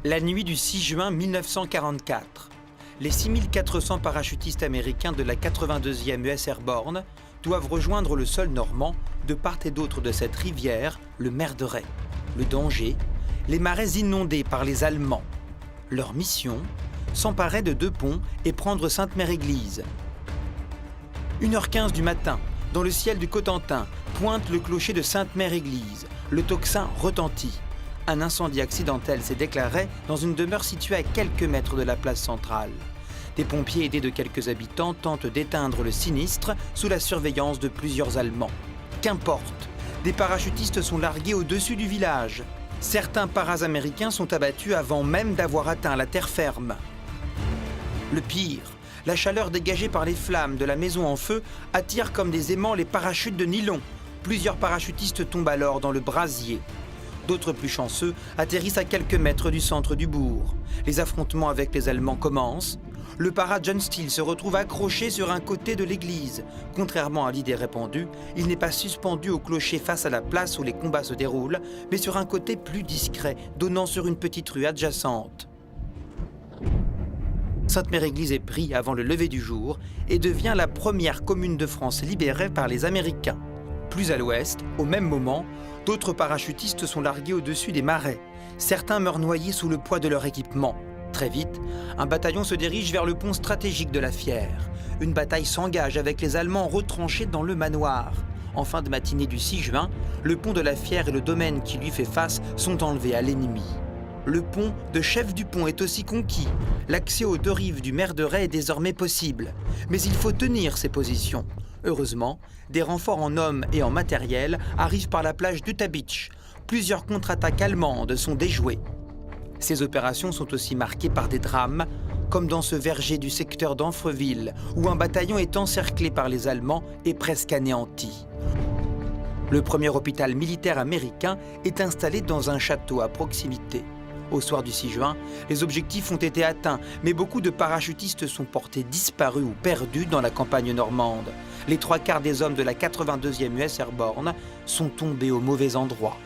La nuit du 6 juin 1944, les 6400 parachutistes américains de la 82e US Airborne doivent rejoindre le sol normand de part et d'autre de cette rivière, le Merderet. Le danger, les marais inondés par les Allemands. Leur mission, s'emparer de 2 ponts et prendre Sainte-Mère-Église. 1h15 du matin, dans le ciel du Cotentin, pointe le clocher de Sainte-Mère-Église. Le tocsin retentit. Un incendie accidentel s'est déclaré dans une demeure située à quelques mètres de la place centrale. Des pompiers aidés de quelques habitants tentent d'éteindre le sinistre sous la surveillance de plusieurs Allemands. Qu'importe, des parachutistes sont largués au-dessus du village. Certains paras américains sont abattus avant même d'avoir atteint la terre ferme. Le pire, la chaleur dégagée par les flammes de la maison en feu attire comme des aimants les parachutes de nylon. Plusieurs parachutistes tombent alors dans le brasier. D'autres plus chanceux atterrissent à quelques mètres du centre du bourg. Les affrontements avec les Allemands commencent. Le para John Steele se retrouve accroché sur un côté de l'église. Contrairement à l'idée répandue, il n'est pas suspendu au clocher face à la place où les combats se déroulent, mais sur un côté plus discret, donnant sur une petite rue adjacente. Sainte-Mère-Église est prise avant le lever du jour et devient la première commune de France libérée par les Américains. Plus à l'ouest, au même moment, d'autres parachutistes sont largués au-dessus des marais. Certains meurent noyés sous le poids de leur équipement. Très vite, un bataillon se dirige vers le pont stratégique de la Fière. Une bataille s'engage avec les Allemands retranchés dans le manoir. En fin de matinée du 6 juin, le pont de la Fière et le domaine qui lui fait face sont enlevés à l'ennemi. Le pont de Chef du Pont est aussi conquis. L'accès aux 2 rives du Merderet est désormais possible. Mais il faut tenir ses positions. Heureusement, des renforts en hommes et en matériel arrivent par la plage d'Utah Beach. Plusieurs contre-attaques allemandes sont déjouées. Ces opérations sont aussi marquées par des drames, comme dans ce verger du secteur d'Amfreville, où un bataillon est encerclé par les Allemands et presque anéanti. Le premier hôpital militaire américain est installé dans un château à proximité. Au soir du 6 juin, les objectifs ont été atteints, mais beaucoup de parachutistes sont portés disparus ou perdus dans la campagne normande. Les 3/4 des hommes de la 82e US Airborne sont tombés au mauvais endroit.